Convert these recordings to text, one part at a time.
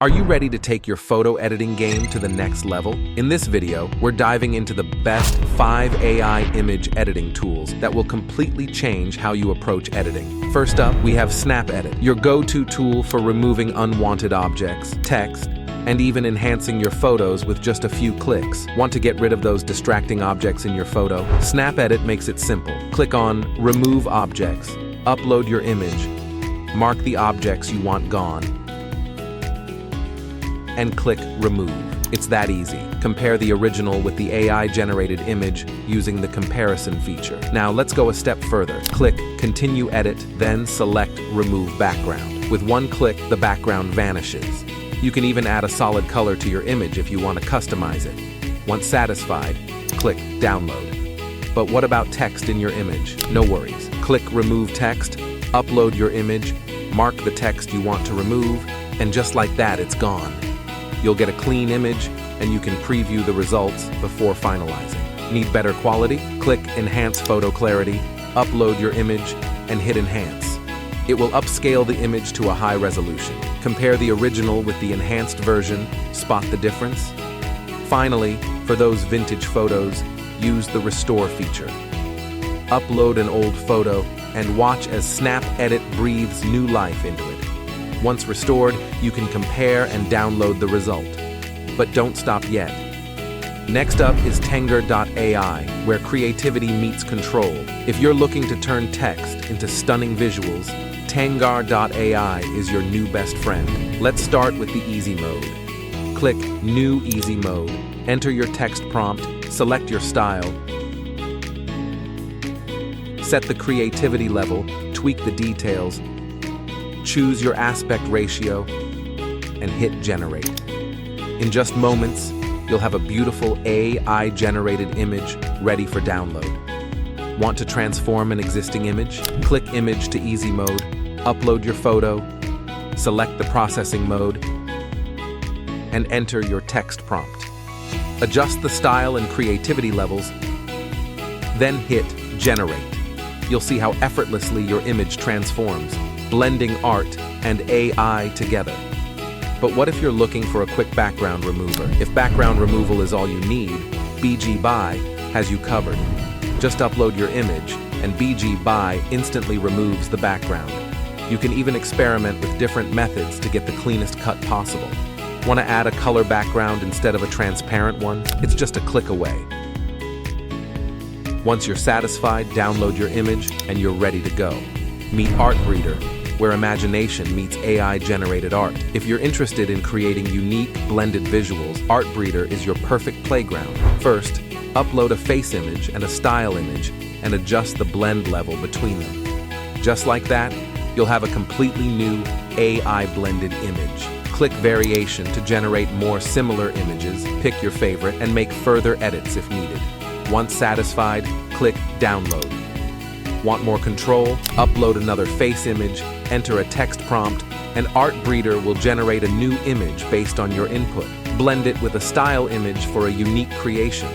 Are you ready to take your photo editing game to the next level? In this video, we're diving into the best 5 AI image editing tools that will completely change how you approach editing. First up, we have Snapedit, your go-to tool for removing unwanted objects, text, and even enhancing your photos with just a few clicks. Want to get rid of those distracting objects in your photo? Snapedit makes it simple. Click on Remove Objects, upload your image, mark the objects you want gone, and click Remove. It's that easy. Compare the original with the AI-generated image using the comparison feature. Now let's go a step further. Click Continue Edit, then select Remove Background. With one click, the background vanishes. You can even add a solid color to your image if you want to customize it. Once satisfied, click Download. But what about text in your image? No worries. Click Remove Text, upload your image, mark the text you want to remove, and just like that, it's gone. You'll get a clean image, and you can preview the results before finalizing. Need better quality? Click Enhance Photo Clarity, upload your image, and hit Enhance. It will upscale the image to a high resolution. Compare the original with the enhanced version, spot the difference. Finally, for those vintage photos, use the Restore feature. Upload an old photo, and watch as Snapedit breathes new life into it. Once restored, you can compare and download the result. But don't stop yet. Next up is Tengr.AI, where creativity meets control. If you're looking to turn text into stunning visuals, Tengr.AI is your new best friend. Let's start with the easy mode. Click New Easy Mode, enter your text prompt, select your style, set the creativity level, tweak the details, choose your aspect ratio, and hit Generate. In just moments, you'll have a beautiful AI-generated image ready for download. Want to transform an existing image? Click Image to Easy Mode, upload your photo, select the processing mode, and enter your text prompt. Adjust the style and creativity levels, then hit Generate. You'll see how effortlessly your image transforms, blending art and AI together. But what if you're looking for a quick background remover? If background removal is all you need, BGBye has you covered. Just upload your image, and BGBye instantly removes the background. You can even experiment with different methods to get the cleanest cut possible. Want to add a color background instead of a transparent one? It's just a click away. Once you're satisfied, download your image, and you're ready to go. Meet Artbreeder, where imagination meets AI-generated art. If you're interested in creating unique, blended visuals, Artbreeder is your perfect playground. First, upload a face image and a style image and adjust the blend level between them. Just like that, you'll have a completely new AI-blended image. Click Variation to generate more similar images, pick your favorite, and make further edits if needed. Once satisfied, click Download. Want more control? Upload another face image, enter a text prompt, and Artbreeder will generate a new image based on your input. Blend it with a style image for a unique creation.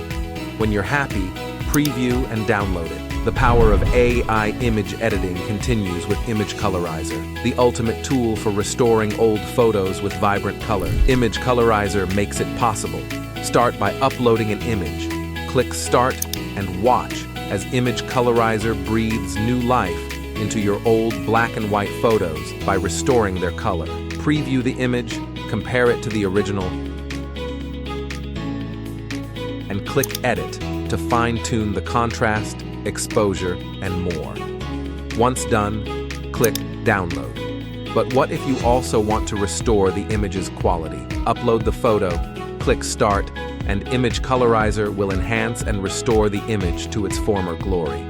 When you're happy, preview and download it. The power of AI image editing continues with ImageColorizer, the ultimate tool for restoring old photos with vibrant color. ImageColorizer makes it possible. Start by uploading an image. Click Start and watch as ImageColorizer breathes new life into your old black and white photos by restoring their color. Preview the image, compare it to the original, and click Edit to fine-tune the contrast, exposure, and more. Once done, click Download. But what if you also want to restore the image's quality? Upload the photo, click Start, and ImageColorizer will enhance and restore the image to its former glory.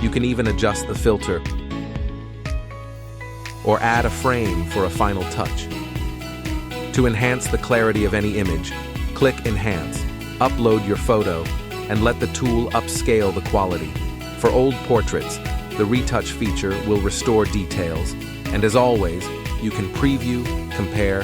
You can even adjust the filter or add a frame for a final touch. To enhance the clarity of any image, click Enhance, upload your photo, and let the tool upscale the quality. For old portraits, the Retouch feature will restore details, and as always, you can preview, compare,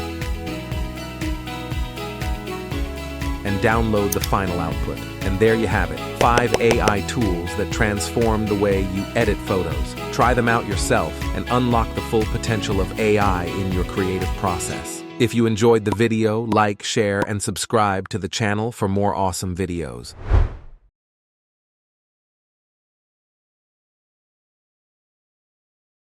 and download the final output. And there you have it, 5 AI tools that transform the way you edit photos. Try them out yourself and unlock the full potential of AI in your creative process. If you enjoyed the video, like, share, and subscribe to the channel for more awesome videos.